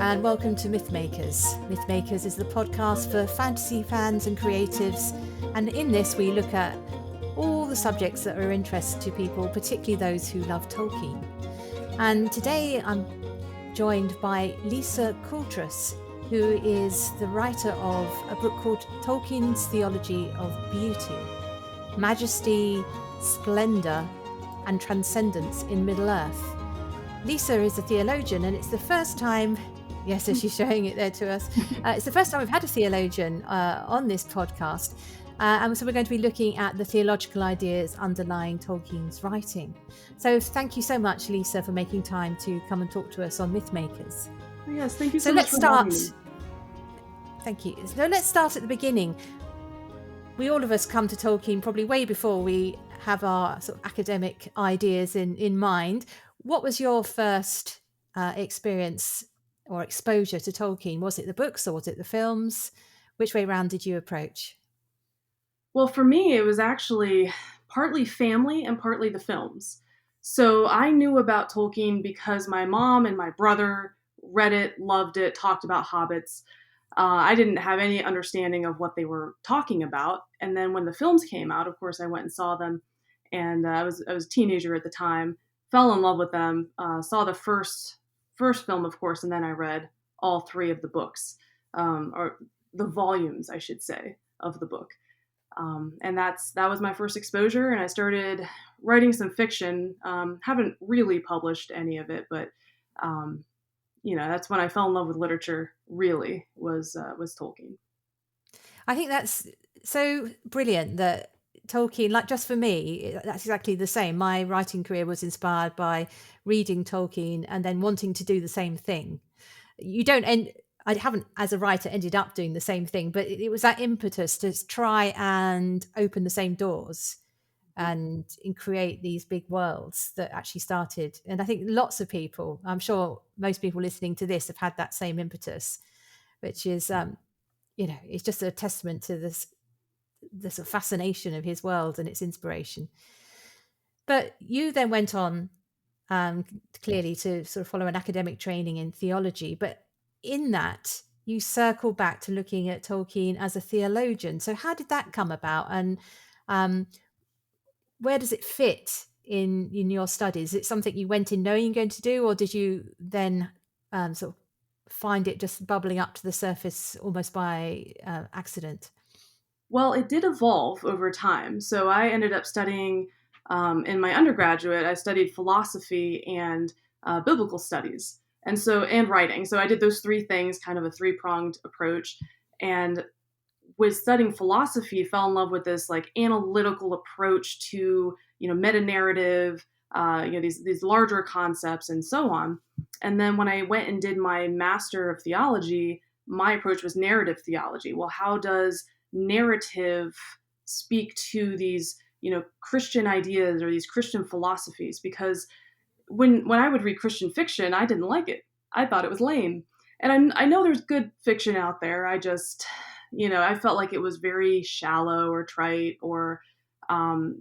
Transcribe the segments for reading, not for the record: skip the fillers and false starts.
and welcome to Mythmakers. Mythmakers is the podcast for fantasy fans and creatives, and in this we look at all the subjects that are of interest to people, particularly those who love Tolkien. And today I'm joined by Lisa Coutras, who is the writer of a book called Tolkien's Theology of Beauty, Majesty, Splendor, and Transcendence in Middle-earth. Lisa is a theologian, and it's the first time, yes, so she's showing it there to us, it's the first time we've had a theologian on this podcast. And so we're going to be looking at the theological ideas underlying Tolkien's writing. So thank you so much, Lisa, for making time to come and talk to us on Mythmakers. Yes, thank you so much for having me. Thank you. So let's start at the beginning. We all of us come to Tolkien probably way before we have our sort of academic ideas in mind. What was your first experience or exposure to Tolkien? Was it the books or was it the films? Which way round did you approach? Well, for me, it was actually partly family and partly the films. So I knew about Tolkien because my mom and my brother read it, loved it, talked about hobbits. I didn't have any understanding of what they were talking about. And then when the films came out, of course, I went and saw them. And I was a teenager at the time, fell in love with them, saw the first film, of course, and then I read all three of the books, or the volumes, I should say, of the book. And that was my first exposure, and I started writing some fiction. Haven't really published any of it, but that's when I fell in love with literature. Really was Tolkien. I think that's so brilliant that Tolkien, like just for me, that's exactly the same. My writing career was inspired by reading Tolkien and then wanting to do the same thing. I haven't, as a writer, ended up doing the same thing, but it was that impetus to try and open the same doors and create these big worlds that actually started. And I think lots of people, I'm sure most people listening to this have had that same impetus, which is, it's just a testament to the sort of fascination of his world and its inspiration. But you then went on clearly to sort of follow an academic training in theology, but in that you circle back to looking at Tolkien as a theologian. So how did that come about, and where does it fit in your studies? Is it something you went in knowing you're going to do, or did you then sort of find it just bubbling up to the surface almost by accident? Well, it did evolve over time. So I ended up studying, in my undergraduate, I studied philosophy and biblical studies, and writing. So I did those three things, kind of a three-pronged approach. And with studying philosophy, fell in love with this like analytical approach to, meta-narrative, these larger concepts and so on. And then when I went and did my Master of Theology, my approach was narrative theology. Well, how does narrative speak to these, Christian ideas or these Christian philosophies? Because when I would read Christian fiction, I didn't like it. I thought it was lame. And I know there's good fiction out there. I just, I felt like it was very shallow or trite, or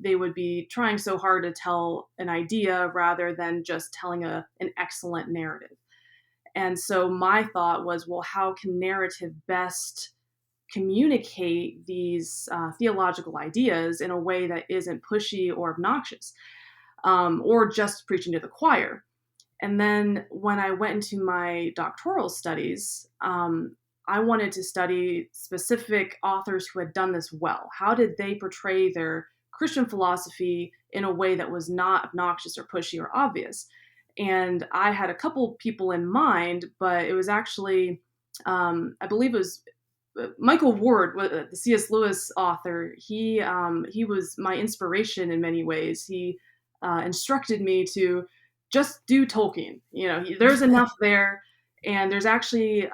they would be trying so hard to tell an idea rather than just telling an excellent narrative. And so my thought was, well, how can narrative best communicate these theological ideas in a way that isn't pushy or obnoxious, or just preaching to the choir? And then when I went into my doctoral studies, I wanted to study specific authors who had done this well. How did they portray their Christian philosophy in a way that was not obnoxious or pushy or obvious? And I had a couple people in mind, but it was actually, I believe it was Michael Ward, the C.S. Lewis author. He was my inspiration in many ways. He instructed me to just do Tolkien. There's enough there, and there's actually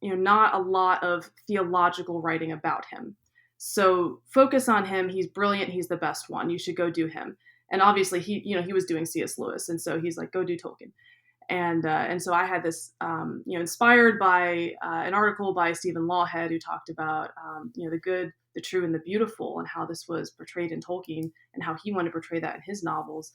not a lot of theological writing about him. So focus on him. He's brilliant. He's the best one. You should go do him. And obviously he was doing C.S. Lewis, and so he's like, go do Tolkien. And so I had this, inspired by an article by Stephen Lawhead, who talked about, the good, the true, and the beautiful, and how this was portrayed in Tolkien, and how he wanted to portray that in his novels.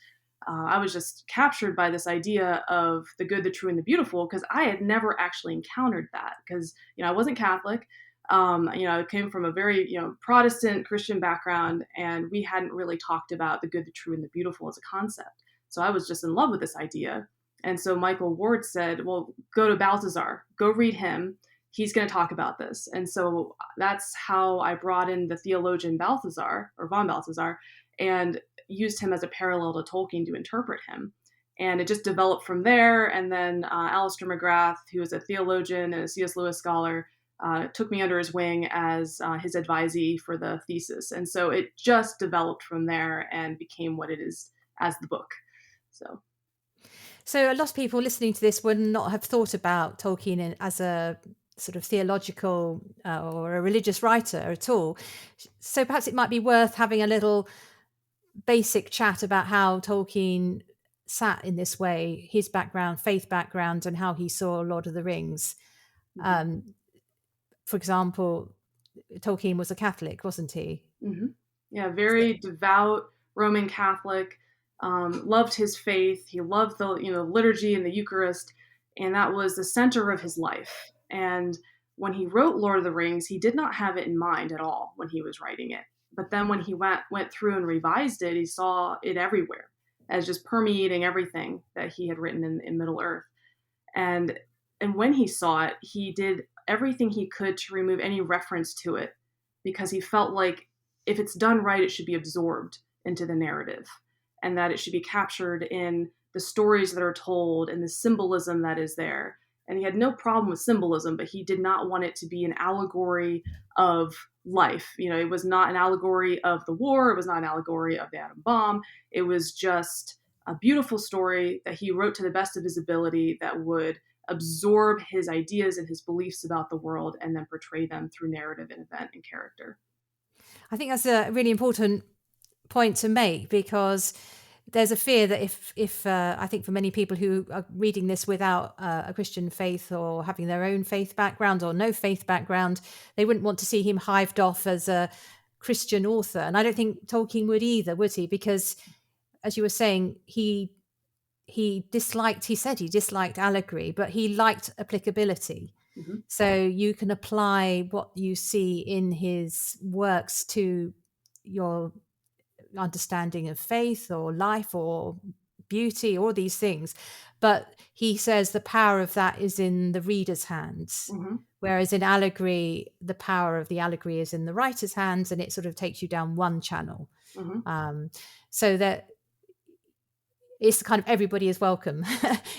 I was just captured by this idea of the good, the true, and the beautiful, because I had never actually encountered that. Because I wasn't Catholic. I came from a very Protestant Christian background, and we hadn't really talked about the good, the true, and the beautiful as a concept. So I was just in love with this idea. And so Michael Ward said, "Well, go to Balthazar, go read him. He's going to talk about this." And so that's how I brought in the theologian Balthazar, or von Balthazar, and used him as a parallel to Tolkien to interpret him. And it just developed from there. And then Alistair McGrath, who is a theologian and a C.S. Lewis scholar, took me under his wing as his advisee for the thesis. And so it just developed from there and became what it is as the book. So a lot of people listening to this would not have thought about Tolkien as a sort of theological or a religious writer at all. So perhaps it might be worth having a little basic chat about how Tolkien sat in this way, his background, faith background, and how he saw Lord of the Rings. For example, Tolkien was a Catholic, wasn't he? Mm-hmm. Yeah, very devout Roman Catholic. Loved his faith. He loved the liturgy and the Eucharist, and that was the center of his life. And when he wrote Lord of the Rings, he did not have it in mind at all when he was writing it. But then when he went through and revised it, he saw it everywhere as just permeating everything that he had written in Middle Earth. And when he saw it, he did everything he could to remove any reference to it, because he felt like if it's done right, it should be absorbed into the narrative, and that it should be captured in the stories that are told and the symbolism that is there. And he had no problem with symbolism, but he did not want it to be an allegory of life. It was not an allegory of the war. It was not an allegory of the atom bomb. It was just a beautiful story that he wrote to the best of his ability that would absorb his ideas and his beliefs about the world and then portray them through narrative and event and character. I think that's a really important point to make, because there's a fear that if I think for many people who are reading this without a Christian faith or having their own faith background or no faith background, they wouldn't want to see him hived off as a Christian author. And I don't think Tolkien would either, would he? Because as you were saying, he said he disliked allegory, but he liked applicability. Mm-hmm. So you can apply what you see in his works to your understanding of faith or life or beauty, all these things. But he says the power of that is in the reader's hands. Mm-hmm. Whereas in allegory, the power of the allegory is in the writer's hands, and it sort of takes you down one channel. Mm-hmm. So that it's kind of everybody is welcome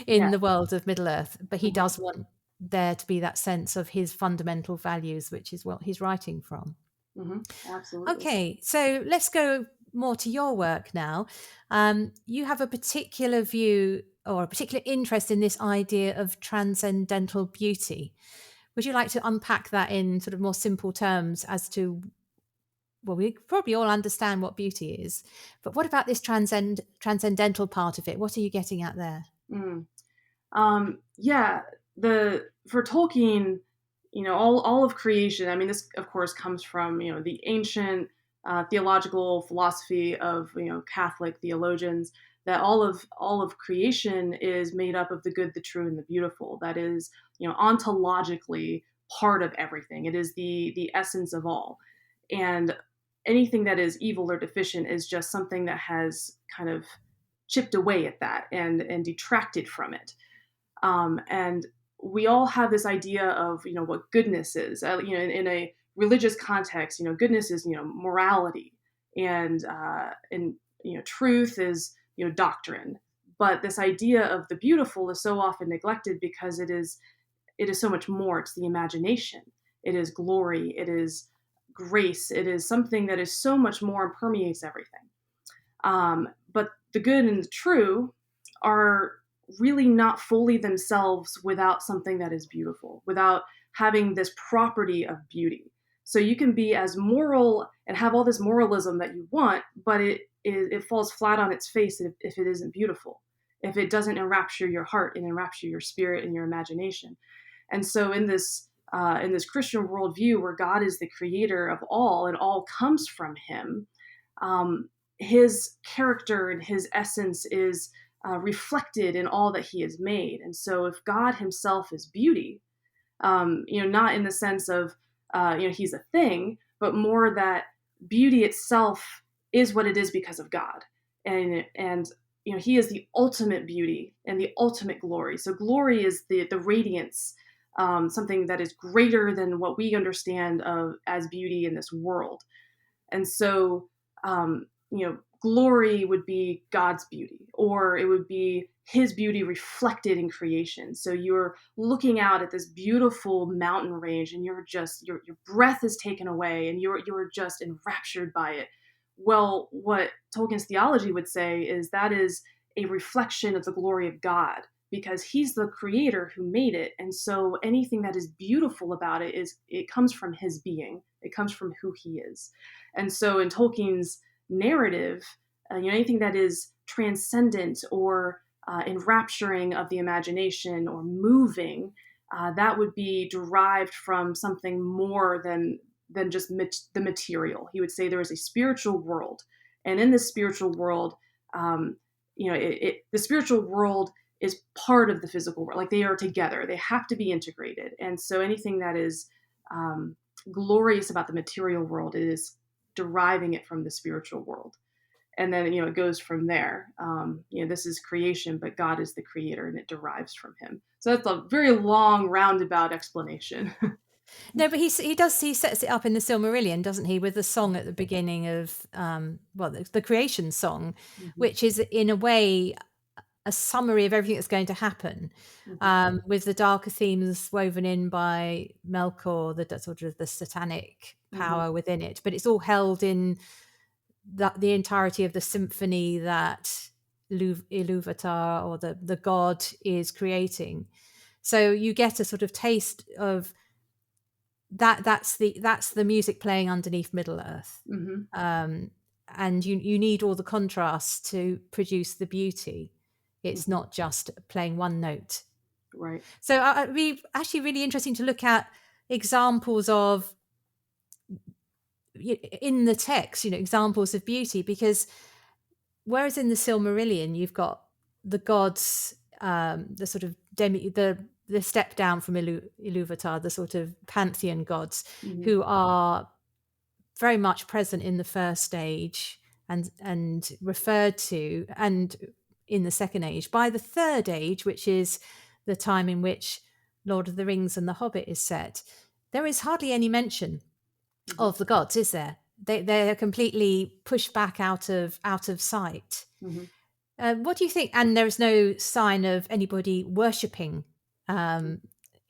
in the world of Middle Earth, but he does want there to be that sense of his fundamental values, which is what he's writing from. Mm-hmm. Absolutely. Okay, so let's go more to your work now. You have a particular view or a particular interest in this idea of transcendental beauty. Would you like to unpack that in sort of more simple terms as to, well, we probably all understand what beauty is, but what about this transcendental part of it? What are you getting at there? For Tolkien, all of creation. I mean, this of course comes from the ancient theological philosophy of Catholic theologians, that all of creation is made up of the good, the true, and the beautiful. That is, ontologically part of everything. It is the essence of all, and anything that is evil or deficient is just something that has kind of chipped away at that and detracted from it. And we all have this idea of what goodness is. In a religious context, goodness is morality, and truth is doctrine. But this idea of the beautiful is so often neglected because it is so much more. It's the imagination. It is glory. It is grace. It is something that is so much more and permeates everything. But the good and the true are really not fully themselves without something that is beautiful, without having this property of beauty. So you can be as moral and have all this moralism that you want, but it falls flat on its face if it isn't beautiful, if it doesn't enrapture your heart and enrapture your spirit and your imagination. And so in this Christian worldview, where God is the creator of all and all comes from him, his character and his essence is reflected in all that he has made. And so if God himself is beauty, not in the sense of, he's a thing, but more that beauty itself is what it is because of God. And he is the ultimate beauty and the ultimate glory. So glory is the radiance, something that is greater than what we understand of as beauty in this world. And so, glory would be God's beauty, or it would be his beauty reflected in creation. So you're looking out at this beautiful mountain range and you're just, your breath is taken away and you're just enraptured by it. Well, what Tolkien's theology would say is that is a reflection of the glory of God, because he's the creator who made it. And so anything that is beautiful about it comes from his being. It comes from who he is. And so in Tolkien's narrative, anything that is transcendent or enrapturing of the imagination or moving, that would be derived from something more than just the material. He would say there is a spiritual world, and in this spiritual world, the spiritual world is part of the physical world. Like, they are together; they have to be integrated. And so anything that is glorious about the material world, it is deriving it from the spiritual world. And then, it goes from there. This is creation, but God is the creator and it derives from him. So that's a very long roundabout explanation. No, but he sets it up in the Silmarillion, doesn't he, with the song at the beginning of the creation song, Mm-hmm. which is in a way a summary of everything that's going to happen, Mm-hmm. with the darker themes woven in by Melkor, the sort of the satanic power Mm-hmm. within it, but it's all held in the entirety of the symphony that Ilúvatar, or the god, is creating. So you get a sort of taste of that. That's the music playing underneath Middle Earth. Mm-hmm. And you need all the contrasts to produce the beauty. It's Mm-hmm. not just playing one note. Right. So it'd be actually really interesting to look at examples of, in the text, examples of beauty, because whereas in the Silmarillion you've got the gods, the sort of the step down from Ilúvatar, the sort of pantheon gods, Mm-hmm. who are very much present in the first age and referred to, and in the second age. By the third age, which is the time in which Lord of the Rings and The Hobbit is set, there is hardly any mention Mm-hmm. of the gods, is there? They're completely pushed back out of sight. Mm-hmm. What do you think? And there is no sign of anybody worshipping, in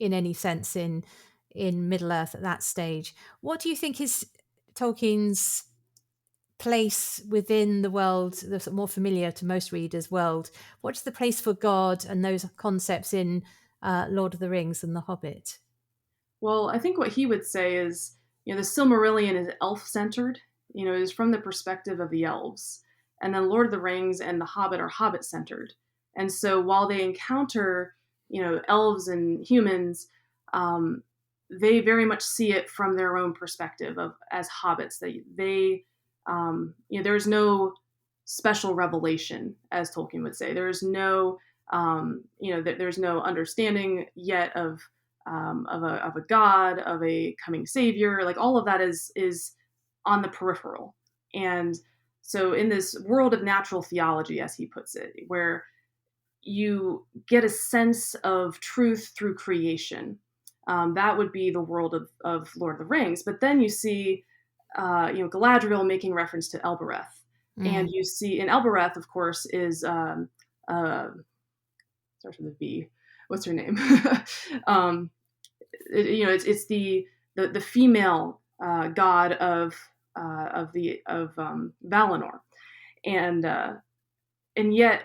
any sense, in Middle Earth at that stage. What do you think is Tolkien's place within the world, the sort of more familiar to most readers world? What's the place for God and those concepts in Lord of the Rings and The Hobbit? Well, I think what he would say is, the Silmarillion is elf-centered. It is from the perspective of the elves. And then Lord of the Rings and The Hobbit are hobbit-centered. And so while they encounter, elves and humans, they very much see it from their own perspective of as hobbits. There's no special revelation, as Tolkien would say. There's no, there's no understanding yet of a god, of a coming savior. Like, all of that is on the peripheral. And so in this world of natural theology, as he puts it, where you get a sense of truth through creation, that would be the world of Lord of the Rings. But then you see, Galadriel making reference to Elbereth. And you see in Elbereth, of course, is starts with a V. What's her name? It's the female god of Valinor, and yet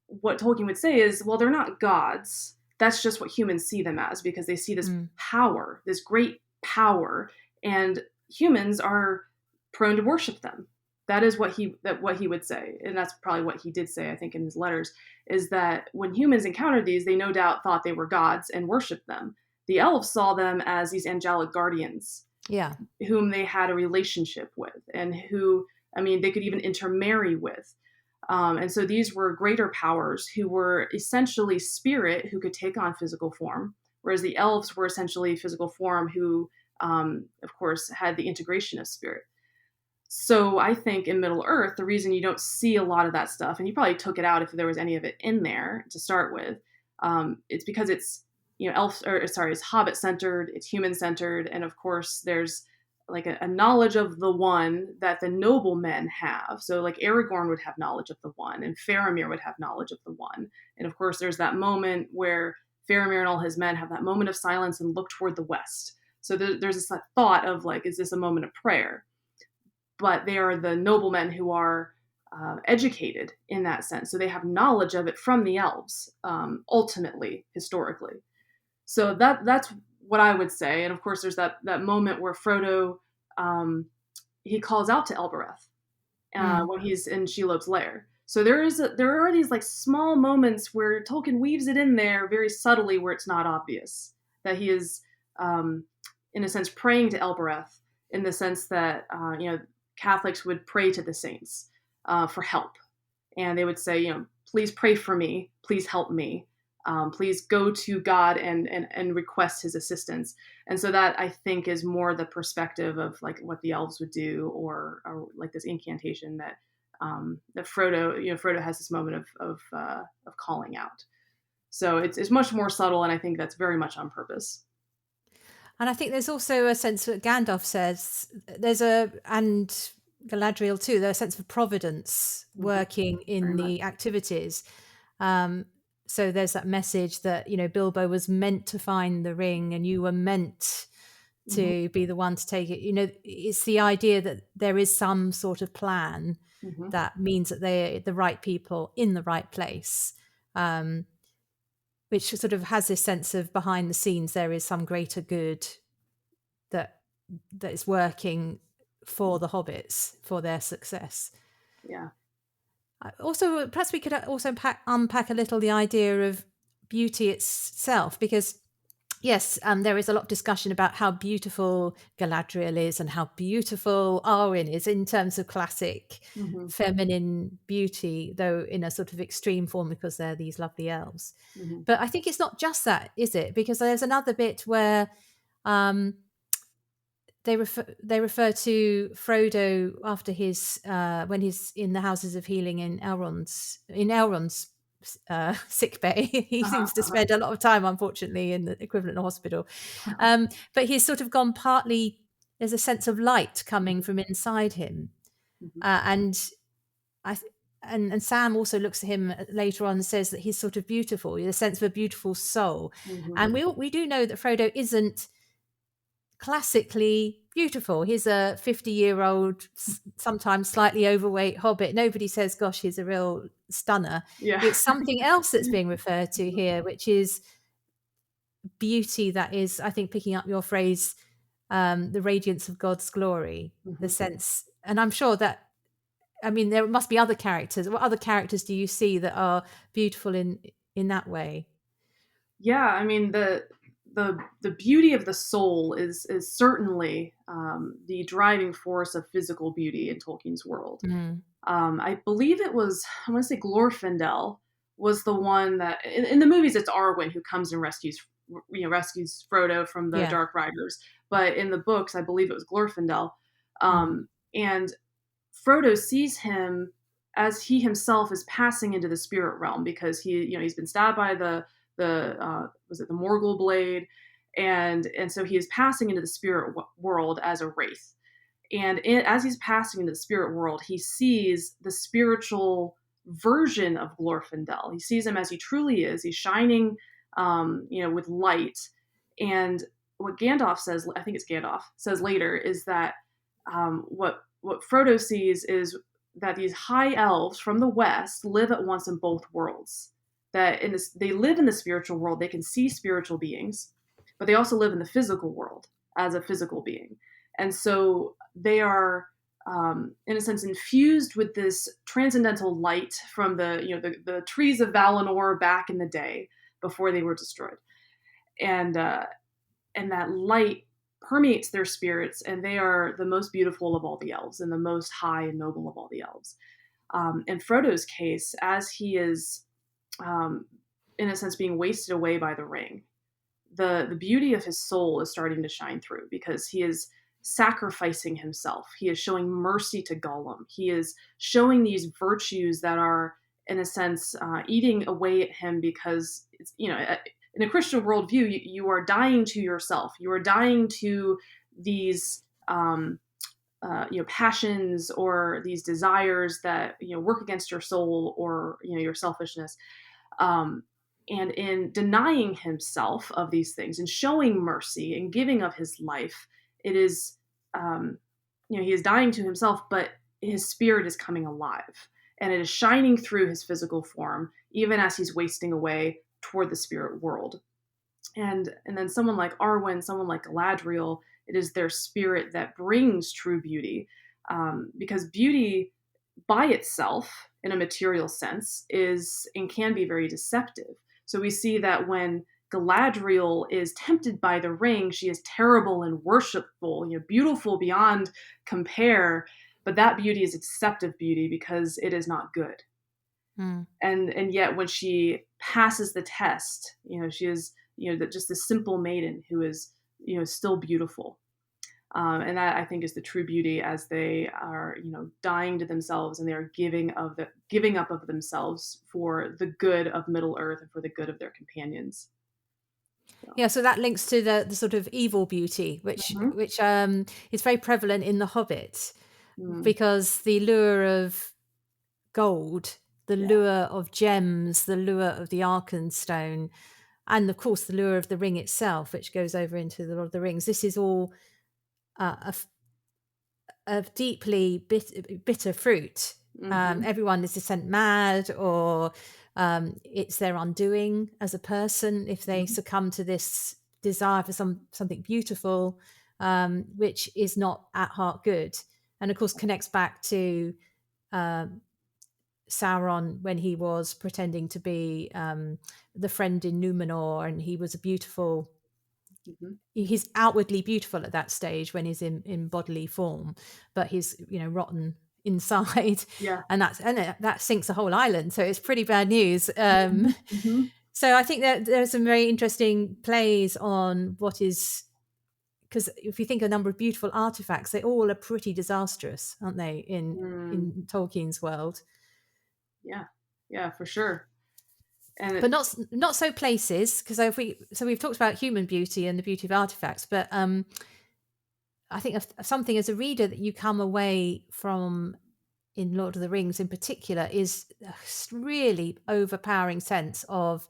what Tolkien would say is, well, they're not gods. That's just what humans see them as, because they see this power, this great power, and humans are prone to worship them. That is what he would say, and that's probably what he did say, I think, in his letters, is that when humans encountered these, they no doubt thought they were gods and worshipped them. The elves saw them as these angelic guardians, Yeah. whom they had a relationship with, and who I mean, they could even intermarry with. And so these were greater powers who were essentially spirit who could take on physical form, whereas the elves were essentially physical form who, of course, had the integration of spirit. So I think in Middle Earth, the reason you don't see a lot of that stuff, and you probably took it out if there was any of it in there to start with, it's because it's it's Hobbit centered, it's human centered, and of course there's like a knowledge of the one that the noblemen have. So like Aragorn would have knowledge of the one, and Faramir would have knowledge of the one, and of course there's that moment where Faramir and all his men have that moment of silence and look toward the west. So there's this thought of like, is this a moment of prayer? But they are the noblemen who are educated in that sense. So they have knowledge of it from the elves, ultimately, historically. So that's what I would say. And of course, there's that moment where Frodo he calls out to Elbereth when he's in Shelob's lair. So there are these like small moments where Tolkien weaves it in there very subtly, where it's not obvious that he is, in a sense, praying to Elbereth in the sense that Catholics would pray to the saints for help, and they would say, please pray for me, please help me, please go to God and request His assistance. And so that, I think, is more the perspective of like what the elves would do, or like this incantation that Frodo has this moment of calling out. So it's much more subtle, and I think that's very much on purpose. And I think there's also a sense that Gandalf says and Galadriel too, there's a sense of providence working in the activities. So there's that message that, Bilbo was meant to find the ring and you were meant to be the one to take it. It's the idea that there is some sort of plan that means that they're the right people in the right place. Which sort of has this sense of behind the scenes, there is some greater good that is working for the hobbits, for their success. Yeah. Also, perhaps we could also unpack a little the idea of beauty itself, because yes, there is a lot of discussion about how beautiful Galadriel is and how beautiful Arwen is in terms of classic feminine beauty, though in a sort of extreme form because they're these lovely elves. But I think it's not just that, is it? Because there's another bit where they refer to Frodo after his when he's in the houses of healing in Elrond's sick bay. He seems to spend a lot of time, unfortunately, in the equivalent hospital. But he's sort of gone partly. There's a sense of light coming from inside him, and Sam also looks at him later on and says that he's sort of beautiful. The sense of a beautiful soul, and we do know that Frodo isn't classically beautiful. He's a 50-year-old, sometimes slightly overweight hobbit. Nobody says, gosh, he's a real stunner. Yeah. It's something else that's being referred to here, which is beauty that is, I think, picking up your phrase, the radiance of God's glory, the sense. And I'm sure that, there must be other characters. What other characters do you see that are beautiful in that way? Yeah, the beauty of the soul is certainly the driving force of physical beauty in Tolkien's world. I believe I want to say Glorfindel was the one that in the movies it's Arwen who comes and rescues Frodo from the Dark Riders, but in the books I believe it was Glorfindel, and Frodo sees him as he himself is passing into the spirit realm because he's been stabbed by the was it the Morgul blade, and so he is passing into the spirit world as a wraith. And as he's passing into the spirit world, he sees the spiritual version of Glorfindel. He sees him as he truly is. He's shining, with light. And what Gandalf says, I think it's Gandalf, says later, is that what Frodo sees is that these high elves from the west live at once in both worlds. That they live in the spiritual world, they can see spiritual beings, but they also live in the physical world as a physical being. And so they are, in a sense, infused with this transcendental light from the trees of Valinor back in the day before they were destroyed. And that light permeates their spirits, and they are the most beautiful of all the elves and the most high and noble of all the elves. In Frodo's case, as he is, um, in a sense, being wasted away by the ring, the beauty of his soul is starting to shine through because he is sacrificing himself. He is showing mercy to Gollum. He is showing these virtues that are, in a sense, eating away at him because it's, in a Christian worldview, you are dying to yourself. You are dying to these passions or these desires that work against your soul or your selfishness. Um, and in denying himself of these things and showing mercy and giving of his life, it is, he is dying to himself, but his spirit is coming alive and it is shining through his physical form, even as he's wasting away toward the spirit world. And then someone like Arwen, someone like Galadriel, it is their spirit that brings true beauty, because beauty by itself, in a material sense, is and can be very deceptive. So we see that when Galadriel is tempted by the ring, she is terrible and worshipful, beautiful beyond compare. But that beauty is a deceptive beauty because it is not good. Mm. And yet when she passes the test, she is just a simple maiden who is still beautiful. And that, I think, is the true beauty, as they are dying to themselves and they are giving up of themselves for the good of Middle Earth and for the good of their companions. Yeah, so that links to the sort of evil beauty, which Mhm. which is very prevalent in The Hobbit, Mm, because the lure of gold, the yeah. lure of gems, the lure of the Arkenstone, and of course the lure of the ring itself, which goes over into the Lord of the Rings. This is all a deeply bitter fruit. Mhm. Everyone is sent mad, or it's their undoing as a person if they Mhm. succumb to this desire for something beautiful, which is not at heart good, and of course connects back to um, Sauron when he was pretending to be the friend in Numenor, and he was a beautiful. Mhm. He's outwardly beautiful at that stage when he's in bodily form, but he's rotten inside, Yeah. and that sinks a whole island. So it's pretty bad news. Mhm. Mhm. So I think that there's some very interesting plays on what is, because if you think of a number of beautiful artifacts, they all are pretty disastrous, aren't they? In Mm, in Tolkien's world, yeah. Yeah, for sure. And but not so places. Because if we've talked about human beauty and the beauty of artifacts, but I think of something as a reader that you come away from in Lord of the Rings in particular is a really overpowering sense of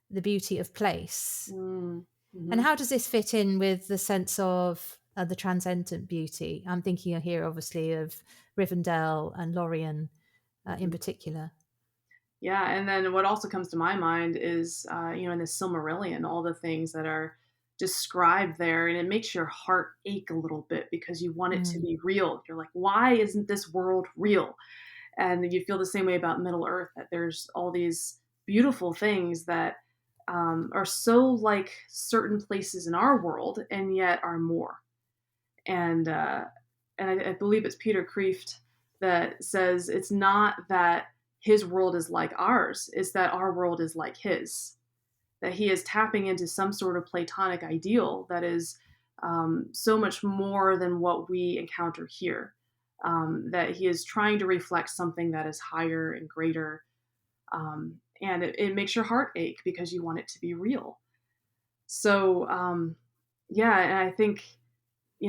the beauty of place. mm, And mhm. how does this fit in with the sense of the transcendent beauty? I'm thinking here, obviously, of Rivendell and Lorien in Mhm. particular. Yeah, and then what also comes to my mind is, in the Silmarillion, all the things that are described there, and it makes your heart ache a little bit because you want it to Mm, be real. You're like, why isn't this world real? And you feel the same way about Middle Earth, that there's all these beautiful things that are so like certain places in our world, and yet are more. And I believe it's Peter Kreeft that says it's not that his world is like ours; it's that our world is like his. That he is tapping into some sort of Platonic ideal that is so much more than what we encounter here. That he is trying to reflect something that is higher and greater, and it makes your heart ache because you want it to be real. So yeah, and I think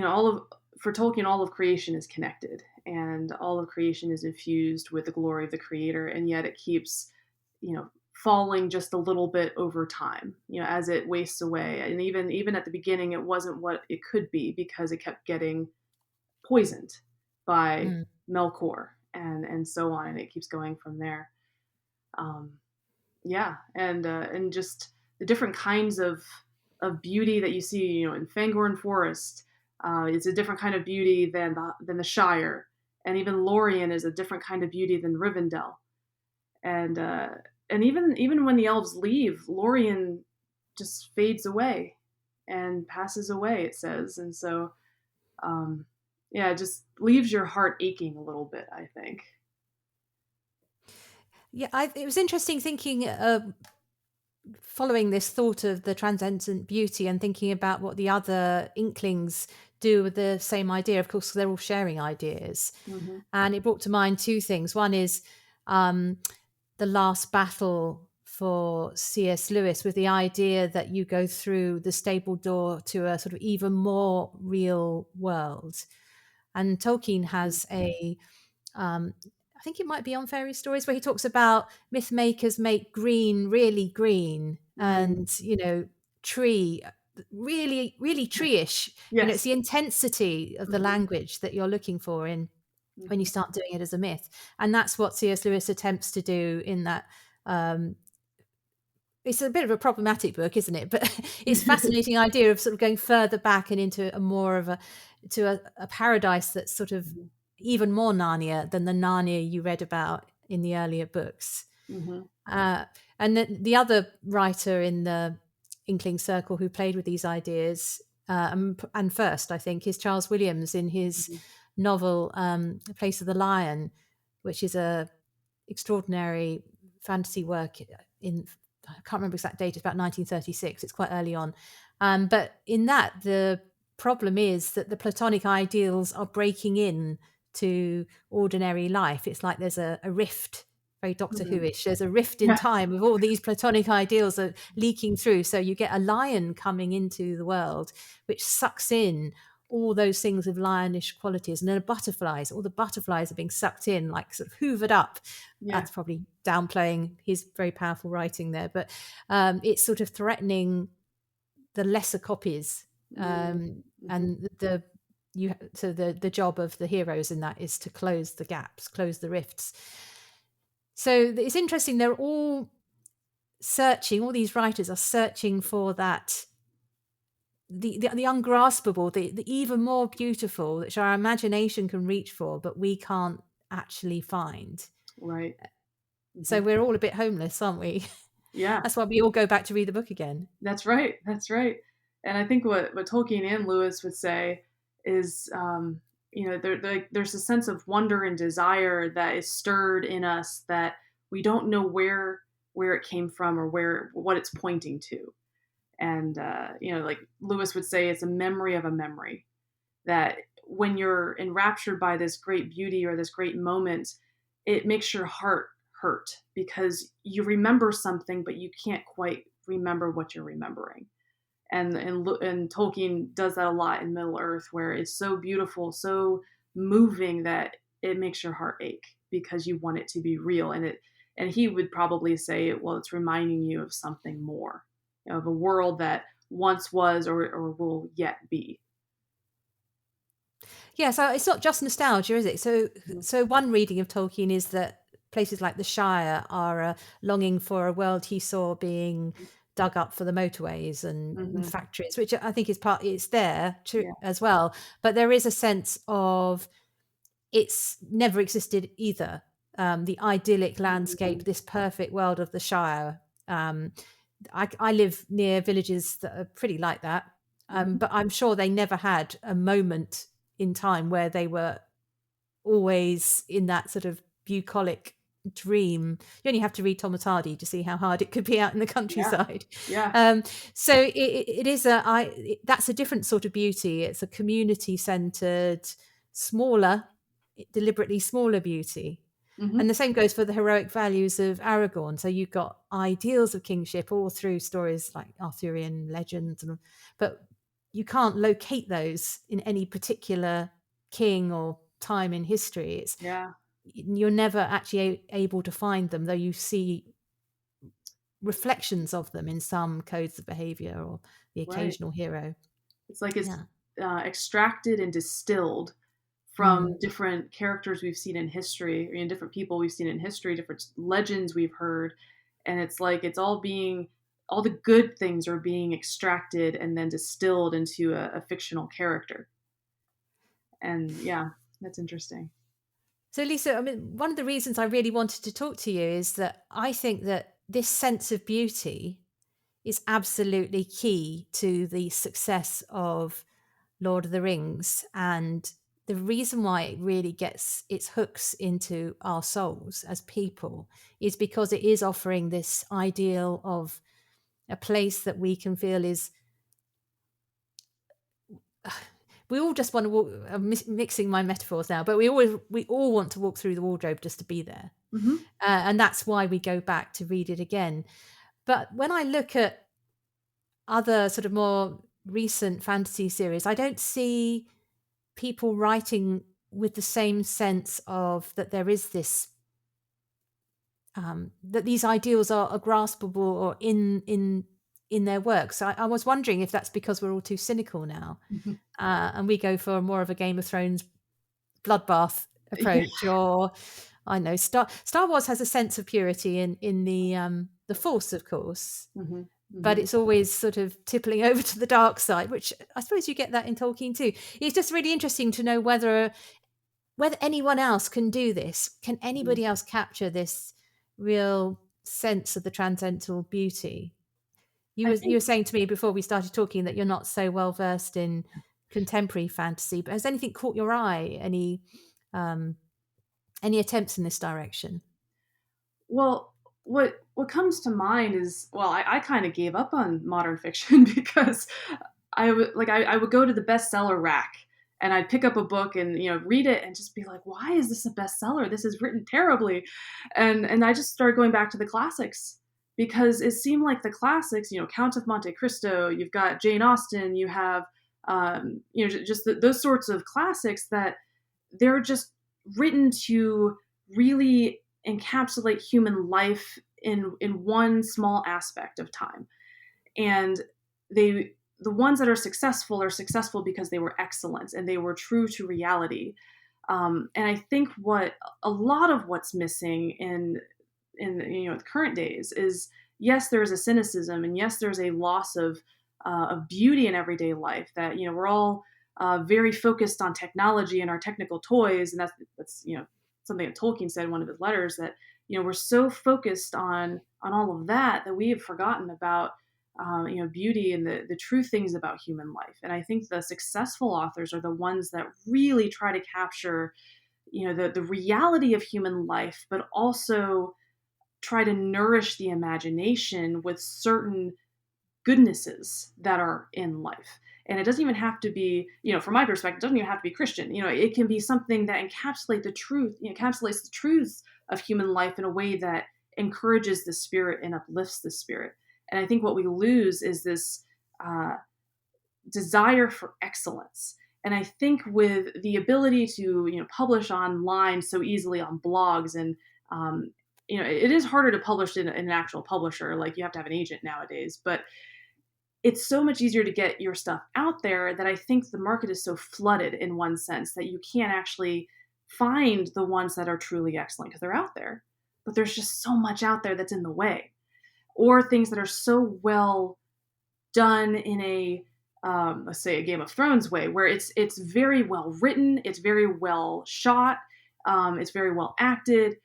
all of for Tolkien, all of creation is connected, and all of creation is infused with the glory of the Creator, and yet it keeps, falling just a little bit over time, as it wastes away. And even at the beginning, it wasn't what it could be because it kept getting poisoned by mm. Melkor and so on, and it keeps going from there. Um, yeah, and just the different kinds of beauty that you see, in Fangorn Forest. It's a different kind of beauty than the Shire, and even Lorien is a different kind of beauty than Rivendell. And and even when the elves leave, Lorien just fades away, and passes away, it says. And so, um, yeah, it just leaves your heart aching a little bit, I think. Yeah, it was interesting thinking, following this thought of the transcendent beauty and thinking about what the other inklings do with the same idea. Of course, they're all sharing ideas. Hmm. And it brought to mind two things. One is um, the last battle for C.S. Lewis, with the idea that you go through the stable door to a sort of even more real world. And Tolkien has um, I think it might be on Fairy Stories, where he talks about myth makers make green really green, Mm. and tree really really tree-ish. It's Yes. the intensity of the Hmm. language that you're looking for in when you Hmm. start doing it as a myth, and that's what C.S. Lewis attempts to do in that. um, it's a bit of a problematic book, isn't it? But it's fascinating idea of sort of going further back and into a more of a paradise that's sort of Hmm. even more Narnia than the Narnia you read about in the earlier books. Hmm. Uh, and the other writer in the Inkling Circle who played with these ideas, and first, I think, is Charles Williams in his Hmm. novel Place of the Lion, which is a extraordinary fantasy work in, I can't remember exact date, it's about 1936. It's quite early on. But in that, the problem is that the Platonic ideals are breaking in to ordinary life. It's like there's a rift, very Doctor Hmm. Who-ish. There's a rift in Yeah. time of all these Platonic ideals are leaking through. So you get a lion coming into the world, which sucks in all those things with lionish qualities, and then all the butterflies are being sucked in, like sort of hoovered up. Yeah. That's probably downplaying his very powerful writing there, but it's sort of threatening the lesser copies. Mm-hmm. And the job of the heroes in that is to close the gaps, close the rifts. So it's interesting, they're all searching, all these writers are searching for that, the ungraspable, the even more beautiful, which our imagination can reach for, but we can't actually find. Right. So Hmm. we're all a bit homeless, aren't we? Yeah. That's why we all go back to read the book again. That's right. That's right. And I think what Tolkien and Lewis would say is, there's a sense of wonder and desire that is stirred in us that we don't know where it came from or what it's pointing to. And like Lewis would say, it's a memory of a memory, that when you're enraptured by this great beauty or this great moment, it makes your heart hurt because you remember something, but you can't quite remember what you're remembering. And Tolkien does that a lot in Middle Earth, where it's so beautiful, so moving that it makes your heart ache because you want it to be real. And he would probably say, well, it's reminding you of something more, of a world that once was or will yet be. Yeah, so it's not just nostalgia, is it? So, Mhm. so one reading of Tolkien is that places like the Shire are longing for a world he saw being dug up for the motorways and Mhm. factories, which I think is part. It's there too, Yeah. as well, but there is a sense of it's never existed either. The idyllic landscape, Mhm. this perfect world of the Shire. Um, I live near villages that are pretty like that, Mhm. but I'm sure they never had a moment in time where they were always in that sort of bucolic dream. You only have to read Thomas Hardy to see how hard it could be out in the Yeah. countryside. Yeah. Um, so it is that's a different sort of beauty. It's a community centered, smaller, deliberately smaller beauty. Mhm. And the same goes for the heroic values of Aragorn. So you've got ideals of kingship all through stories like Arthurian legends, but you can't locate those in any particular king or time in history. Yeah. You're never actually able to find them, though you see reflections of them in some codes of behavior or the Right. occasional hero. It's like it's Yeah. extracted and distilled Mm. from different characters we've seen in history, different people we've seen in history, different legends we've heard, and it's like it's all the good things are being extracted and then distilled into a fictional character. And yeah, that's interesting. So, Lisa, I mean, one of the reasons I really wanted to talk to you is that I think that this sense of beauty is absolutely key to the success of Lord of the Rings. And the reason why it really gets its hooks into our souls as people is because it is offering this ideal of a place that we can feel is, we all just want to walk, I'm mixing my metaphors now, but we all want to walk through the wardrobe just to be there. Mm-hmm. And that's why we go back to read it again. But when I look at other sort of more recent fantasy series, I don't see people writing with the same sense of that there is this, that these ideals are graspable or in their work. So I was wondering if that's because we're all too cynical now, Mm-hmm. and we go for more of a Game of Thrones bloodbath Yeah. approach, or I know Star Wars has a sense of purity in the Force, of course, Mm-hmm. but Mm-hmm. it's always sort of tippling over to the dark side, which I suppose you get that in Tolkien too. It's just really interesting to know whether anyone else can do this. Can Mm-hmm. anybody else capture this real sense of the transcendental beauty? I You think were saying to me before we started talking that you're not so well versed in contemporary fantasy, but has anything caught your eye? Um, any attempts in this direction? Well, what comes to mind is, well, I kind of gave up on modern fiction because I would go to the bestseller rack and I'd pick up a book and read it and just be like, why is this a bestseller? This is written terribly, and I just started going back to the classics because it seemed like the classics, Count of Monte Cristo, you've got Jane Austen, you have just those sorts of classics that they're just written to really encapsulate human life in one small aspect of time. And they the ones that are successful because they were excellent and they were true to reality. And I think what a lot of what's missing in the current days is, yes, there's a cynicism, and yes, there's a loss of beauty in everyday life. That we're all very focused on technology and our technical toys, and that's something that Tolkien said in one of his letters, that we're so focused on all of that we have forgotten about beauty and the true things about human life. And I think the successful authors are the ones that really try to capture the reality of human life, but also try to nourish the imagination with certain goodnesses that are in life. And it doesn't even have to be, from my perspective, it doesn't even have to be Christian. It can be something that encapsulates the truths of human life in a way that encourages the spirit and uplifts the spirit. And I think what we lose is this uh, desire for excellence. And I think with the ability to publish online so easily on blogs, and it is harder to publish in an actual publisher. Like, you have to have an agent nowadays, but it's so much easier to get your stuff out there that I think the market is so flooded in one sense that you can't actually find the ones that are truly excellent because they're out there. But there's just so much out there that's in the way, or things that are so well done in a let's say a Game of Thrones way, where it's very well written, it's very well shot, it's very well acted,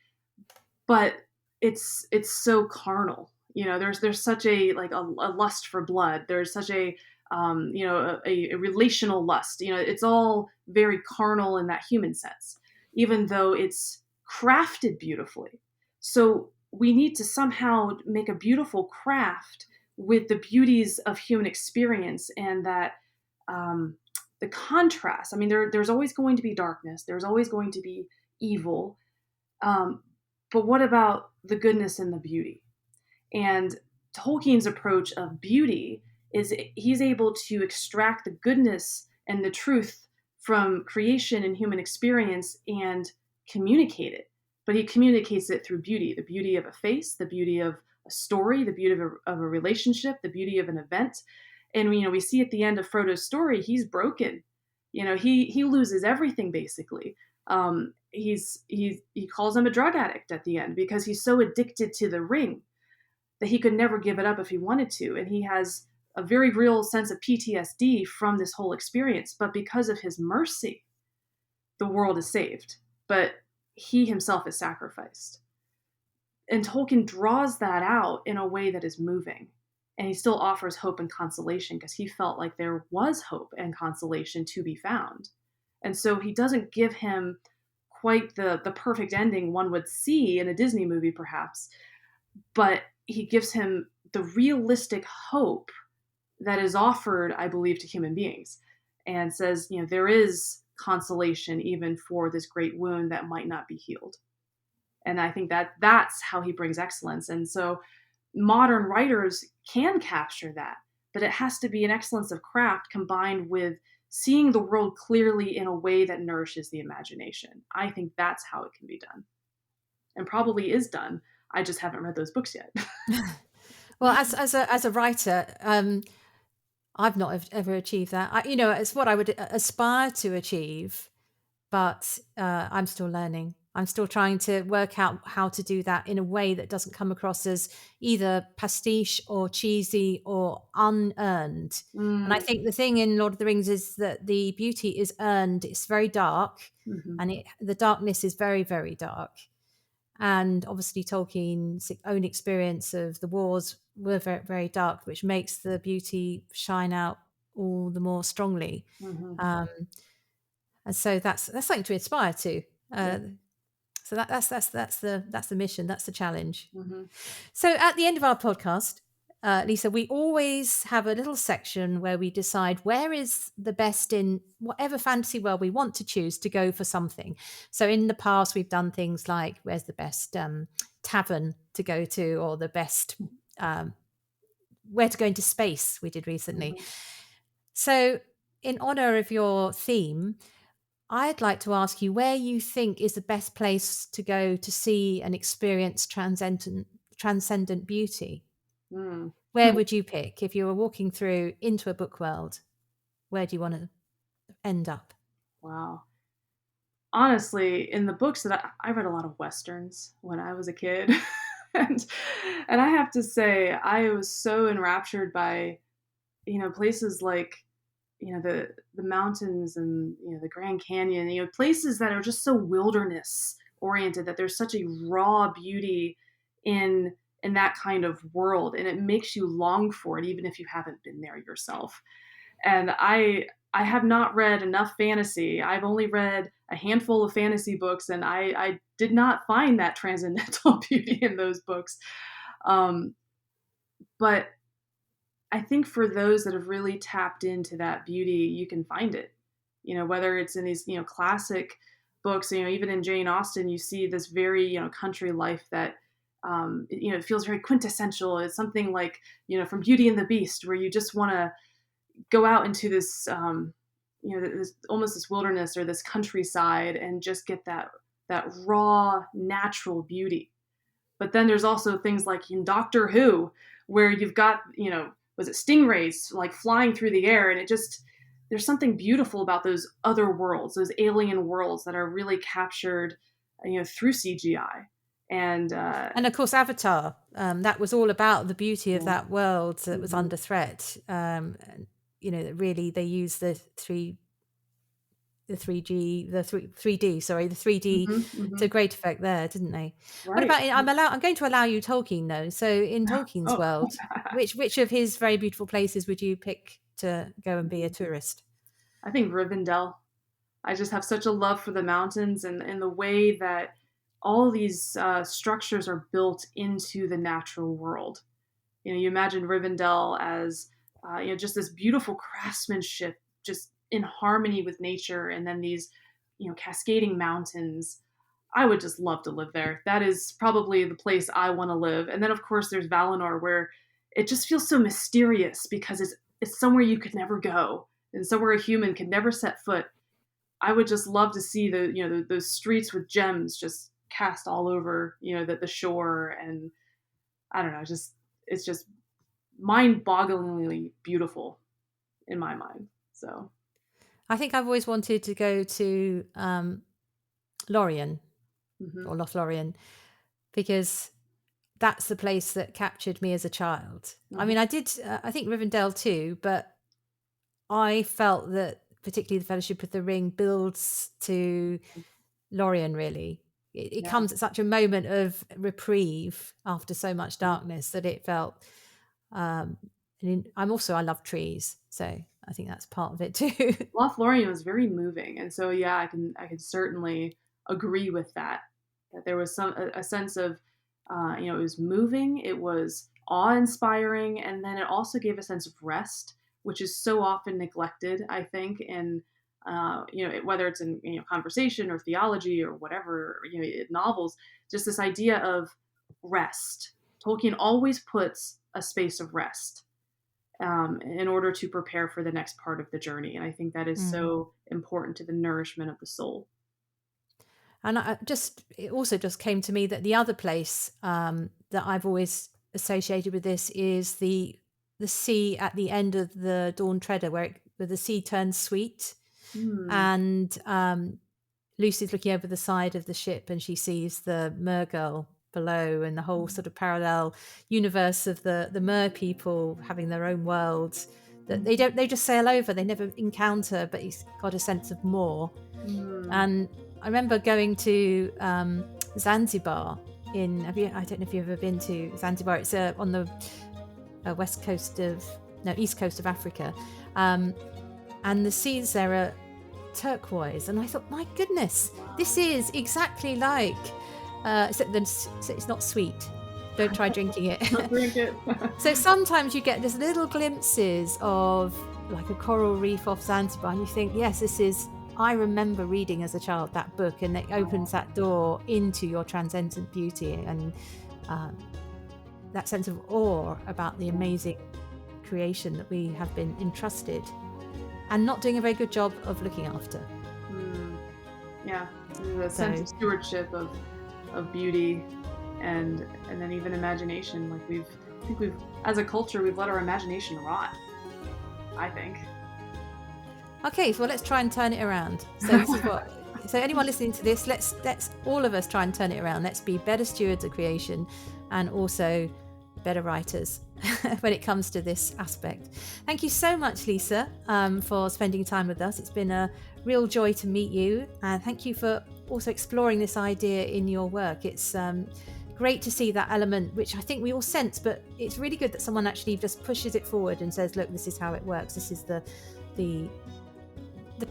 but it's so carnal. There's such a lust for blood. There's such a relational lust. It's all very carnal in that human sense, even though it's crafted beautifully. So we need to somehow make a beautiful craft with the beauties of human experience, and that um, the contrast. I mean, there's always going to be darkness. There's always going to be evil. Um, but what about the goodness and the beauty? And Tolkien's approach of beauty is he's able to extract the goodness and the truth from creation and human experience and communicate it. But he communicates it through beauty, the beauty of a face, the beauty of a story, the beauty of a relationship, the beauty of an event. And we see at the end of Frodo's story, he's broken. He loses everything basically. He calls him a drug addict at the end because he's so addicted to the ring that he could never give it up if he wanted to. And he has a very real sense of PTSD from this whole experience. But because of his mercy, the world is saved. But he himself is sacrificed. And Tolkien draws that out in a way that is moving. and he still offers hope and consolation because he felt like there was hope and consolation to be found. And so he doesn't give him quite the perfect ending one would see in a Disney movie, perhaps, but he gives him the realistic hope that is offered, I believe, to human beings, and says, there is consolation even for this great wound that might not be healed. And I think that that's how he brings excellence. And so modern writers can capture that, but it has to be an excellence of craft combined with seeing the world clearly in a way that nourishes the imagination. I think that's how it can be done, and probably is done. I just haven't read those books yet. Well, as a writer, I've not ever achieved that. It's what I would aspire to achieve, but I'm still learning. I'm still trying to work out how to do that in a way that doesn't come across as either pastiche or cheesy or unearned. And I Mm, think the thing in Lord of the Rings is that the beauty is earned. It's very dark, mhm, and the darkness is very, very dark. And obviously, Tolkien's own experience of the wars were very, very dark, which makes the beauty shine out all the more strongly. mhm. Um, and so that's something to aspire to. Yeah. Uh, so that's the mission. That's the challenge. Mhm, So at the end of our podcast, Lisa, we always have a little section where we decide where is the best in whatever fantasy world we want to choose to go for something. So in the past, we've done things like where's the best tavern to go to, or the best um, where to go into space. We did recently. mhm, So in honor of your theme, I'd like to ask you where you think is the best place to go to see and experience transcendent beauty. mm. Where would you pick if you were walking through into a book world? Where do you want to end up? Wow. Honestly, in the books that I read a lot of westerns when I was a kid, and and I have to say I was so enraptured by, places like, the mountains and, the Grand Canyon, places that are just so wilderness oriented, that there's such a raw beauty in that kind of world, and it makes you long for it even if you haven't been there yourself. And I have not read enough fantasy. I've only read a handful of fantasy books, and I did not find that transcendental beauty in those books. Um, but I think for those that have really tapped into that beauty, you can find it. Whether it's in these, classic books, even in Jane Austen, you see this very, country life that, it feels very quintessential. It's something like, from Beauty and the Beast, where you just want to go out into this, this almost this wilderness or this countryside and just get that raw natural beauty. But then there's also things like in Doctor Who, where you've got, was it stingrays like flying through the air, and it just there's something beautiful about those other worlds, those alien worlds that are really captured, through CGI. And And of course, Avatar. That was all about the beauty of yeah. that world that was Hmm. under threat. And, really they used the 3G, the 3D, sorry, the 3D Hmm. Hmm. to great effect there, didn't they? What Right. about I'm going to allow you Tolkien though. So in Tolkien's Oh. world, which of his very beautiful places would you pick to go and be a tourist? I think Rivendell. I just have such a love for the mountains, and the way that all these structures are built into the natural world. You imagine Rivendell as, just this beautiful craftsmanship, just in harmony with nature, and then these, cascading mountains. I would just love to live there. That is probably the place I want to live. And then, of course, there's Valinor, where it just feels so mysterious because it's somewhere you could never go, and somewhere a human could never set foot. I would just love to see those streets with gems just cast all over, the shore. And I don't know, just it's just mind-bogglingly beautiful in my mind. So, I think I've always wanted to go to Lorien mhm, or Lothlorien because that's the place that captured me as a child. I mhm, mean, I did, I think Rivendell too, but I felt that particularly the Fellowship of the Ring builds to Lorien, really. It yeah, comes at such a moment of reprieve after so much mhm, darkness that it felt. I love trees, so I think that's part of it too. Lothlorien was very moving, and so yeah, I can certainly agree with that. That there was a sense of, it was moving, it was awe-inspiring, and then it also gave a sense of rest, which is so often neglected, I think, in whether it's in conversation or theology or whatever, novels, just this idea of rest. Tolkien always puts a space of rest in order to prepare for the next part of the journey. And I think that is Mm. so important to the nourishment of the soul. And it also just came to me that the other place that I've always associated with this is the sea at the end of the Dawn Treader, where the sea turns sweet, Hmm. and Lucy's looking over the side of the ship and she sees the mergirl below, and the whole sort of parallel universe of the mer people having their own worlds that they just sail over, they never encounter, but he's got a sense of more. Hmm. And I remember going to Zanzibar I don't know if you've ever been to Zanzibar. It's on the east coast of Africa, and the seas there are turquoise, and I thought, my goodness, this is exactly like except then it's not sweet. Don't try drinking it. Don't drink it. So sometimes you get these little glimpses of like a coral reef off Zanzibar, and you think, yes, I remember reading as a child that book, and it opens that door into your transcendent beauty, and that sense of awe about the amazing creation that we have been entrusted and not doing a very good job of looking after. Yeah, there's a sense of stewardship of beauty, and then even imagination. Like I think we've as a culture we've let our imagination rot, I think. Okay, so let's try and turn it around. So so anyone listening to this, let's all of us try and turn it around. Let's be better stewards of creation, and also better writers when it comes to this aspect. Thank you so much, Lisa, for spending time with us. It's been a real joy to meet you, and thank you for also exploring this idea in your work. It's great to see that element, which I think we all sense, but it's really good that someone actually just pushes it forward and says, look, this is how it works. This is the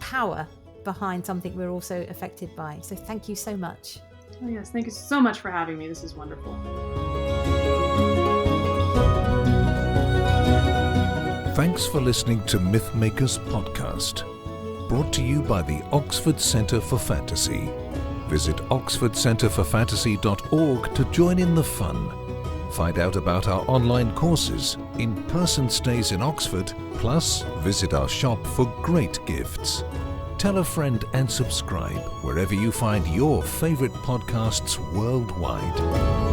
power behind something we're also affected by. So thank you so much. Oh yes, thank you so much for having me. This is wonderful. Thanks for listening to Mythmakers podcast, brought to you by the Oxford Centre for Fantasy. Visit oxfordcenterforfantasy.org to join in the fun. Find out about our online courses, in-person stays in Oxford, plus visit our shop for great gifts. Tell a friend and subscribe wherever you find your favourite podcasts worldwide.